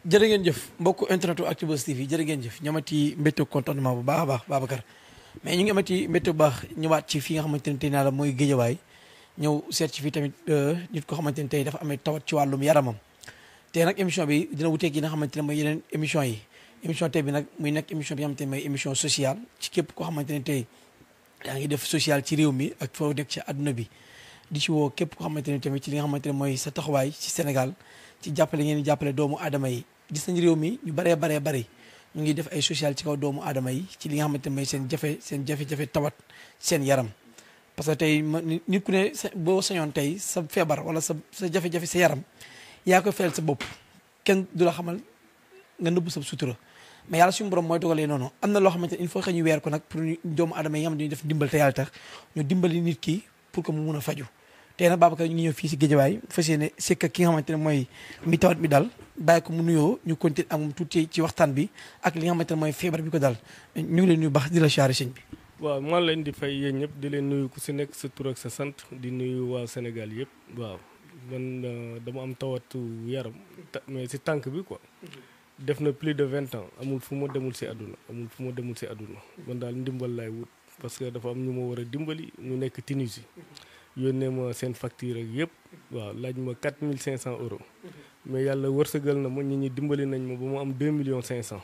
jërë ngeen jëf mbokku internetu Actubuzz TV jërë ngeen jëf ñu amati mbégte contentement bu baax a baax Babacar mais ñu ngi amati mbégte bu baax ñëwaat ci fi nga xamante ne tey naa la mooy Géejawaay ñëw seet ci fii tamit nit ko xamante ne tey dafa amee tawat ci wàllum yaramam te nag émission bi dina wuteeg yi nga xamante ne mooy yeneen émission yi émission tey bi nag muy nekk émission bi nga xamante ne mooy émission sociale ci képp koo xamante ne tey yaa ngi def social ci réew mi ak foo nekk ci àdduna bi di ci woo képp koo xamante ne tamit ci li nga xamante ne mooy sa taxawaay ci Sénégal ci jàppale ngeen jàppale doomu aadama yi gis nañ réew mi ñu baree bari ñu ngi def ay social ci kaw doomu aadama yi ci li nga xamante ne mooy seen jafe-jafe tawat seen yaram parce que tey nit ku ne boo sañoon tey sa feebar wala sa jafe-jafe sa yaram yaa koy fayal sa bopp kenn du la xamal nga nëbb sa sutura mais yàlla suñu borom mooy dogalee noonu am na loo xamante ne il faut que ñu weer ko nag pour doomu aadama yi nga xamante ne def dimbal te yàlla tax ñu dimbali nit ki pour que mu mun a faju tey nag Babacar ñu ngi ñëw fii si Géejawaay fas yéene sekk ki nga xamante ne mooy mi tawat mi dal bàyyi ko mu nuyoo ñu continuer ak moom tuuti ci waxtaan bi ak li nga xamante ne mooy feebar bi ko dal ñu ngi leen nuyu baax di la siyaare sëñ bi. waaw maa leen di fay yéen ñëpp di leen nuyu ku si nekk sa tur ak sa sant di nuyu waa Sénégal yëpp waaw man dama am tawatu yaram mais si tànk bi quoi def na plus de 20 ans amul fu ma demul si àdduna man daal ndimbal laay wut parce que dafa am ñu ma war a dimbali ñu nekk Tunisie yónnee ma seen facture ak yëpp waaw laaj ma 4500 euros mais yàlla wërsëgal na ma ñi dimbali nañ ma ba mu am 2 millions 500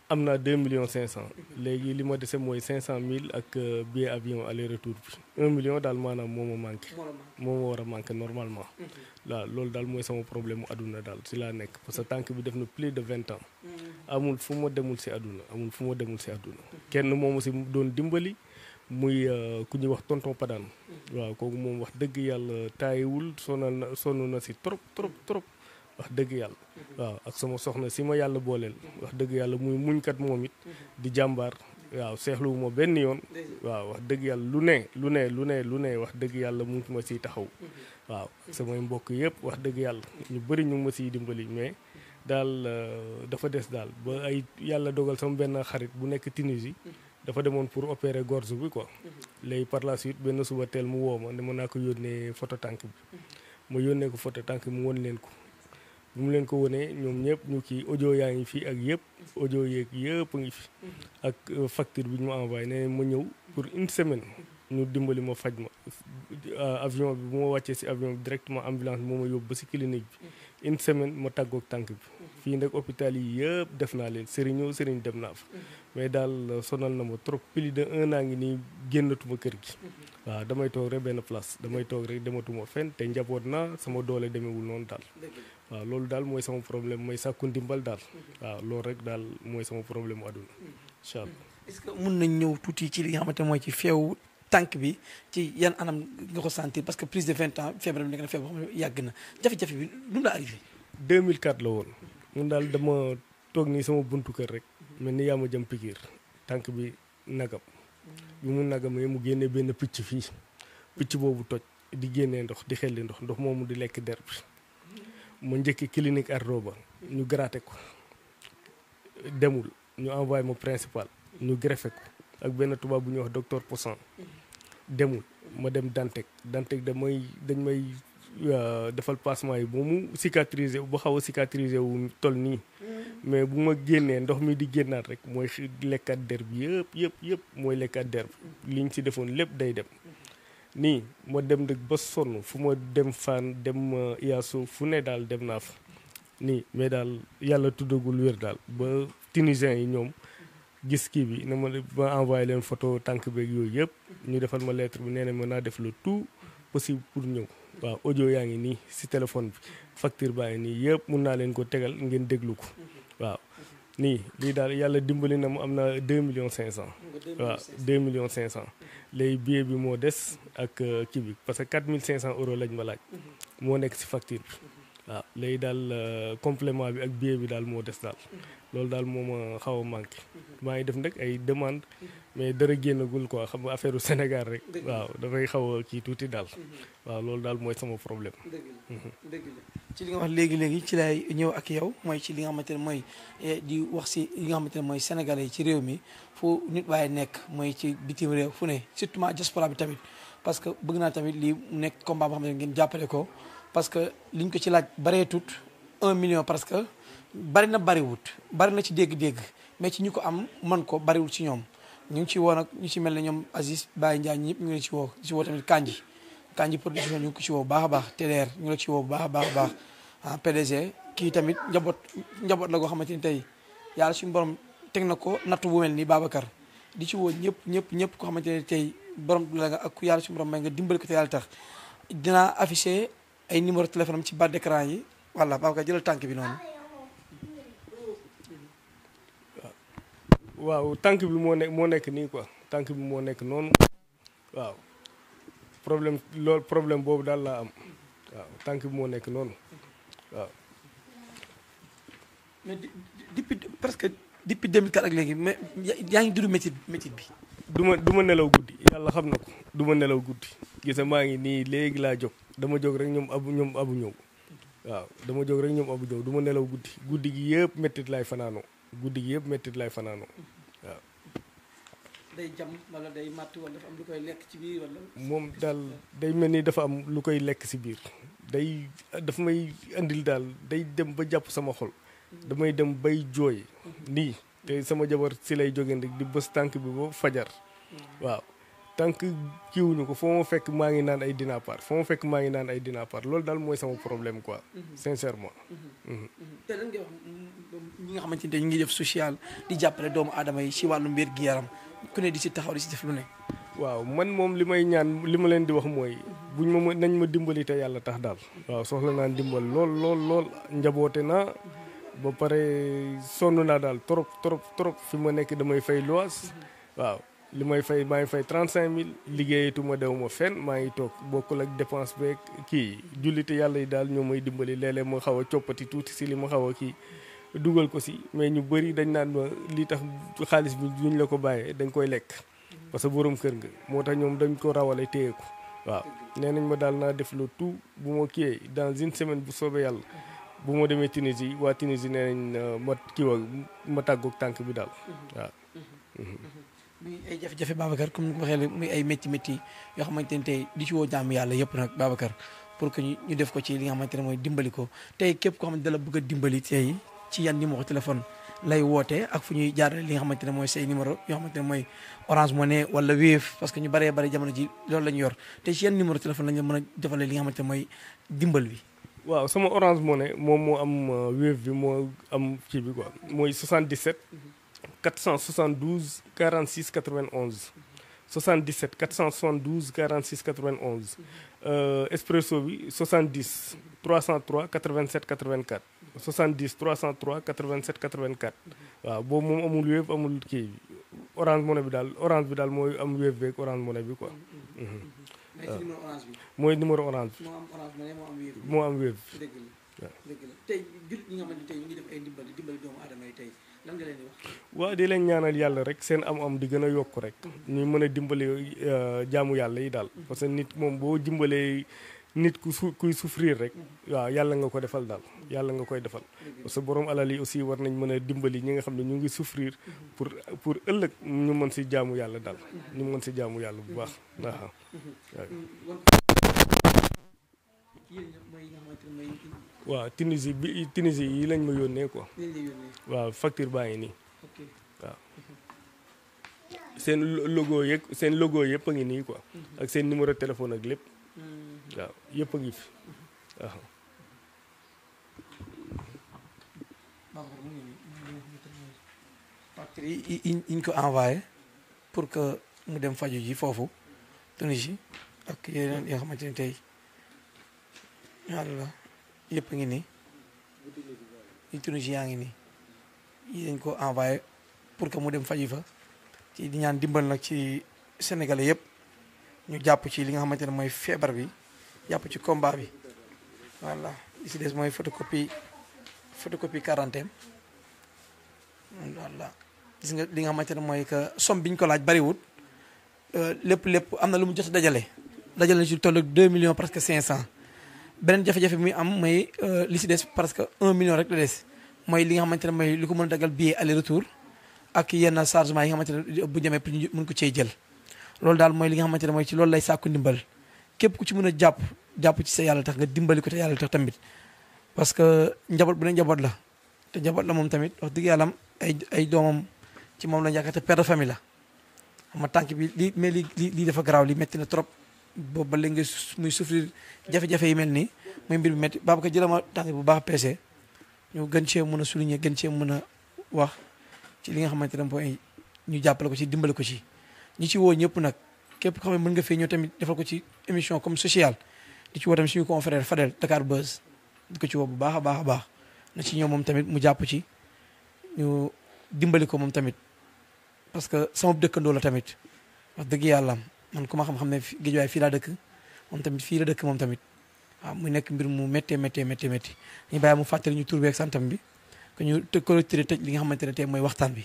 am naa 2 millions 500 léegi li ma dese mooy 500000 ak billet avion aller retour bi 1 million daal maanaam moo ma manqué moo ma war a manqué normalement waaw loolu daal mooy sama problème mu àdduna daal si laa nekk parce que tànk bi def na plus de 20 ans amul fu ma demul si àdduna kenn moo ma si doon dimbali muy ku ñuy wax tonton Padane waaw kooku moom wax dëgg yàlla taayiwul sonn na si trop wax dëgg yàlla waaw ak sama soxna si ma yàlla booleel wax dëgg yàlla muy muñkat moom it di jàmbaar waaw seexluwu ma benn yoon waaw wax dëgg yàlla lu ne wax dëgg yàlla mu ngi ma siy taxaw waaw ak samay mbokk yëpp wax dëgg yàlla ñu bëri ñu ngi ma siy dimbali mais daal dafa des daal ba ay yàlla dogal sama benn xarit bu nekk Tunisie dafa demoon pour opérer gorge bi quoi léegi par la suite benn suba teel mu woo ma ne ma naa ko yónnee photo tànk bi ma yónnee ko photo tànk bi mu won leen ko bu mu leen ko wonee ñoom ñëpp ñu kii audio yaa ngi fi ak yëpp audio yeeg yëpp a ngi fi ak facture bi ñu ma envoyé ne ma ñëw pour une semaine ñu dimbali ma faj ma avion bi bu ma wàccee si avion bi directement ambulance bi moo ma yóbbu ba si clinique bi une semaine ma tàggoog tànk bi fii nag hôpital yi yëpp def naa leen sëriñ dem naa fa mais daal sonal na ma trop plus de 1 an ngi nii génnatuma kër gi waaw damay toog rek benn place damay toog rek dematuma fenn te njaboot naa sama doole demewul noonu daal waaw loolu daal mooy sama problème mooy sàkku ndimbal daal waaw loolu rek daal mooy sama problème mu àdduna incha allah. est-ce que mun nañ ñëw tuuti ci li nga xamante mooy ci feewu tànk bi ci yan anam nga ko sentir parce que plus de 20 ans feebar bi nekk na feebar boo xam ne yàgg na jafe-jafe bi lu mu la arrivé. 2004 la woon mun daal dama toog nii sama buntu kër rek mel ni yaa ma jëm pikiir tànk bi nagam bi mu nagamee mu génnee benn picc fii picc boobu toj di génnee ndox di xelli ndox moomu di lekk der bi ma njëkki clinique Ardo ba ñu gratter ko demul ñu envoyé ma principal ñu greffé ko ak benn tubaab bu ñuy wax docteur Poussin demul ma dem Dantec dañ may defal passement yi ba mu cicatriser ba xaw a cicatriser wu toll nii mais bu ma génnee ndox mi di génnaat rek mooy lekkaat der bi yëpp mooy lekkaat der bi liñ ci defoon lépp day dem nii ma dem nag ba sonn fu ma dem Fann dem Iyaasu fu ne daal dem naa fa nii mais daal yàlla tuddagul wér daal ba tunisiens yi ñoom gis kii bi na ma envoyé leen photo tànk beeg yooyu yëpp ñu defal ma lettre bi nee na ma naa def le tout possible pour ñëw waaw audio yaa ngi nii si téléphone bi facture baa ngi nii yëpp mun naa leen ko tegal ngeen déglu ko waaw nii lii daal yàlla dimbali na mu am na 2 millions 500 waaw 2 millions 500 léegi billet bi moo des ak kii bi parce que 4500 euros lañ ma laaj moo nekk si facture bi waaw léegi daal complément bi ak billet bi daal moo des daal loolu daal moo ma xaw a manqué maa ngi def nag ay demande mais dara génnagul quoi xam nga affaire Sénégal rek waaw dafay xaw a kii tuuti daal waaw loolu daal mooy sama problème. dëgg la ci li nga wax léegi ci lay ñëw ak yow mooy ci li nga xamante ne mooy di wax si li nga xamante ne mooy sénégalais yi ci réew mi fu nit waaye nekk mooy ci bitim réew fu ne surtout diaspora bi tamit parce que bëgg naa tamit lii nekk combat boo xam ne ngeen jàppale ko parce que liñ ko ci laaj bareetut 1 million parce que bari na bariwut bari na ci dégg-dégg mais ci ñu ko am man ko bariwul ci ñoom ñu ngi ci woo nag ñu ci mel ne ñoom Aziz Baye Ndiaye ñëpp ñu ngi ci woo di ci woo tamit Kanji production ñu ngi ko ci woo bu baax a baax TDR ñu la ci woo bu baax a baax ah PDG kii tamit njaboot la goo xamante ni tey yàlla suñu borom teg na ko nattu bu mel nii Babacar di ci woo ñëpp ko xamante ne tey borom la nga ak ku yàlla suñu borom may nga dimbali ko te yàlla tax dinaa affiché ay numéro téléphone am ci bas d'écran yi voilà Babacar jëlal tànk bi noonu. waaw tànk bi moo nekk nii quoi tànk bi moo nekk noonu waaw problème boobu daal laa am waaw tànk bi moo nekk noonu waaw. mais presque depuis 2004 ak léegi mais yaa ngi dund métit bi. du ma nelaw guddi yàlla xam na ko du ma nelaw guddi gis maa ngi nii léegi laa jóg dama jóg rek ñoom abu ñëw waaw dama jóg rek ñoom abu ñëw du ma nelaw guddi gi yëpp méttit laay fanaanoo waaw. day jam wala day màtt wala dafa am lu koy lekk ci biir wala. moom daal day mel ni dafa am lu koy lekk ci biir dafa may andil daal day dem ba jàpp sama xol. damay dem bay jooy nii te sama jabar si lay jóge ndik di bës tànk bi ba fajar waaw tànk kiiwuñu ko foo ma fekk maa ngi naan ay dinapaar loolu daal mooy sama problème quoi sincèrement. te lan ngay wax ñi nga xamante ne ñu ngi def social di jàppale doomu aadama yi ci wàllu mbir gi yaram ku ne di si taxaw di si def lu ne. waaw man moom li may ñaan li ma leen di wax mooy nañ ma dimbali te yàlla tax daal. waaw soxla naa dimbal lool njaboote naa. ba pare sonn naa daal trop fi ma nekk damay fay luwaas waaw li may fay maa ngi fay 35000 liggéeyatuma dew ma fenn maa ngi toog bokkul ak dépense beeg kii jullite yàlla yi daal ñoo may dimbali léeg-léeg ma xaw a coppati tuuti si li ma xaw a kii dugal ko si mais ñu bëri dañ naan ma li tax xaalis bi duñ la ko bàyyee dañ koy lekk parce que borom kër nga moo tax ñoom dañ ko rawale téye ko waaw nee nañ ma daal naa def le tout bu ma kiiyee dans une semaine bu soobee yàlla bu ma demee Tunisie waa Tunisie nee nañ ma tàggoog tànk bi daal waaw. muy ay jafe-jafe Babacar comme ni ma waxee muy ay métti yoo xamante ne tey di ci woo jaamu yàlla yëpp nag Babacar pour que ñu def ko ci li nga xamante ne mooy dimbali ko tey képp koo xamante ne dala bëgg a dimbali tey ci yan numéro téléphone lay woote ak fu ñuy jaarale li nga xamante ne mooy say numéro yoo xamante ne mooy Orange Money wala Wave parce que ñu bëree bëri jamono ji loolu la ñu yor tey ci yan numéro téléphone lañ mën a defalee li nga xamante ne mooy dimbal bi. waaw sama Orange Money moom moo am Wave bi moo am kii bi quoi mooy 77 472 46 91 77 472 46 91 Expresso bi 70 303 87 84 70 303 87 84 waaw boobu moom amul Wave amul kii bi Orange Money bi daal mooy am Wave beeg Orange Money bi quoi. mooy numéro orange bi. moo am Wave. dëgg la tey jullit ñi nga xamante ne tey ñu ngi def ay dimbali doomu aadama yi tey lan nga leen di wax. waaw di leen ñaanal yàlla rek seen am di gën a yokk rek. ñu mën a dimbali jaamu yàlla yi daal. parce que nit moom boo dimbalee nit kuy souffrir rek. waaw yàlla nga ko defal daal yàlla nga koy defal. parce que borom alal yi aussi war nañ mën a dimbali ñi nga xam ne ñu ngi souffrir pour ëllëg ñu mën si jaamu yàlla daal. ñu mën si jaamu yàlla bu baax. waaw. waaw Tunisie yi lañ ma yónnee quoi. waaw facture baa ngi nii. waaw seen logo yëpp a ngi nii quoi. ak seen numéro téléphone ak lépp. waaw yëpp a ngi fi waaw. facture yi ñu ko envoyé pour que mu dem faju ji foofu Tunisie ak yeneen yoo xamante ne tey yàlla yëpp a ngi nii yi Tunisie yaa ngi nii yi dañ ko envoyé pour que mu dem faju fa ci di ñaan dimbal nag ci Sénégalais yëpp ñu jàpp ci li nga xamante ne mooy feebar bi jàpp ci combat bi voilà li si des mooy photocopie quarantaine voilà gis nga li nga xamante ne mooy que somme bi ñu ko laaj bariwul lépp am na lu mu jot a dajale na ci toll ak 2 millions presque 500 beneen jafe-jafe bi muy am mooy li si des presque 1 million rek la des mooy li nga xamante ne mooy li ko mën a dagal billet aller retour ak yenn chargement yi nga xamante ne bu ñemee pour ñu mën ko cee jël loolu daal mooy li nga xamante ne mooy ci loolu lay sàkku ndimbal képp ku ci mën a jàpp ci sa yàlla tax nga dimbali ko te yàlla tax tamit parce que njaboot bu ne njaboot la te njaboot la moom tamit wax dëgg yàlla ay doomam ci moom la yaakaar te père de famille la xam nga tànk bi lii mais lii dafa garaaw li métti na trop boobu ba léegi muy souffrir jafe-jafe yi mel nii muy mbir bi métti Babacar jëlal ma tànk bu baax peese ñu gën cee mën a souligner gën cee mën a wax ci li nga xamante ne mooy ñu jàppale ko ci dimbale ko ci ñi ci woo ñëpp nag képp ko xam ne mën nga fee ñëw tamit defal ko ci émission comme sociale di ci woo tamit suñu confrère Fadel Dakar Buzz di ko ci woo bu baax a baax a baax na ci ñëw moom tamit mu jàpp ci ñu dimbali ko moom tamit parce que sama dëkkandoo la tamit wax dëgg yàlla man ku ma xam-xam ne Guédiawaye fii laa dëkk moom tamit fii la dëkk moom tamit waaw muy nekk mbir mu méttee ñu bàyyi mu fàttali ñu tur beeg santam bi que ñu collecté tëj li nga xamante ne tey mooy waxtaan bi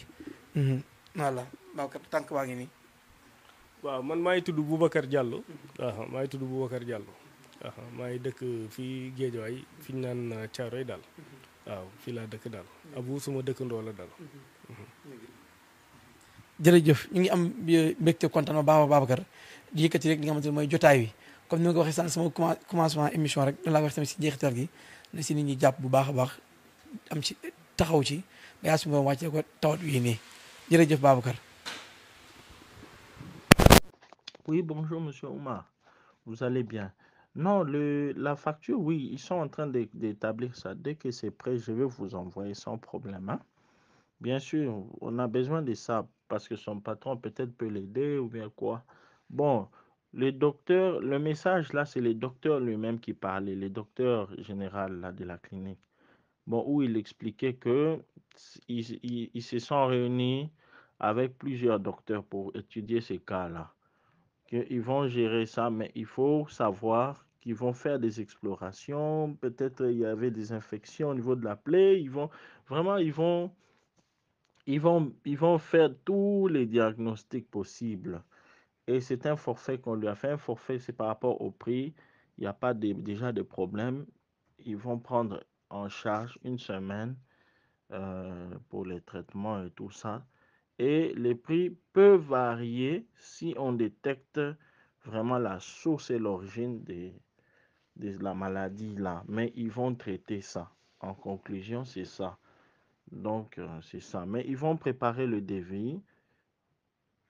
voilà Babacar tànk baa ngi nii waaw man maa ngi tudd Boubacar Diallo waaw maa ngi tudd Boubacar Diallo waaw maa ngi dëkk fii Guédiawaye fi ñu naan Thiaroye daal waaw fii laa dëkk daal Abou suma dëkkandoo la daal. jërëjëf ñu ngi am mbégte kontaan na baax Babacar di yëkkati rek li nga xamante ne mooy jotaay wi comme ni ma ko waxee sànq sama commencement émission rek da laa wax tamit si jeexital gi ne si nit ñi jàpp bu baax a baax am ci taxaw ci ba yaa suma wàccee ko tawat wii nii jërëjëf Babacar. Oui, bonjour, monsieur Omar. Vous allez bien? Non, la facture, oui, ils sont en train d'établir ça. Dès que c'est prêt, je vais vous envoyer sans problème, hein. Bien sûr, on a besoin de ça parce que son patron peut-être peut l'aider ou bien quoi. Bon, le docteur, le message là, c'est le docteur lui-même qui parlait, le docteur général là, de la clinique. Bon, où il expliquait que ils se sont réunis avec plusieurs docteurs pour étudier ces cas-là. Qu'ils vont gérer ça, mais il faut savoir qu'ils vont faire des explorations. Peut-être il y avait des infections au niveau de la plaie. Vraiment, ils vont faire tous les diagnostics possibles. Et c'est un forfait qu'on lui a fait. Un forfait, c'est par rapport au prix. Il n'y a pas déjà de problème. Ils vont prendre en charge une semaine pour les traitements et tout ça. Et les prix peuvent varier si on détecte vraiment la source et l'origine de la maladie là. Mais ils vont traiter ça. En conclusion, c'est ça. Donc, c'est ça. Mais ils vont préparer le devis.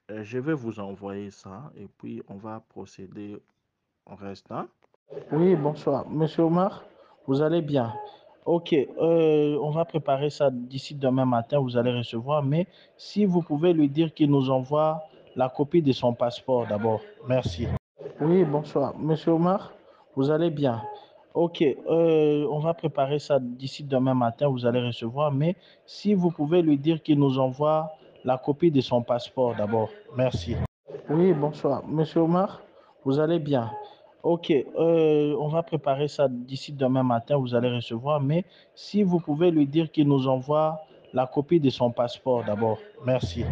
Je vais vous envoyer ça et puis on va procéder au reste, hein. Oui, bonsoir. Monsieur Omar, vous allez bien? Ok, on va préparer ça d'ici demain matin, vous allez recevoir. Mais si vous pouvez lui dire qu'il nous envoie la copie de son passeport d'abord. Merci. Oui, bonsoir. Monsieur Omar, vous allez bien? Ok, on va préparer ça d'ici demain matin, vous allez recevoir. Mais si vous pouvez lui dire qu'il nous envoie la copie de son passeport d'abord. Merci. Oui, bonsoir. Monsieur Omar, vous allez bien? Ok, on va préparer ça d'ici demain matin, vous allez recevoir. Mais si vous pouvez lui dire qu'il nous envoie la copie de son passeport d'abord. Merci.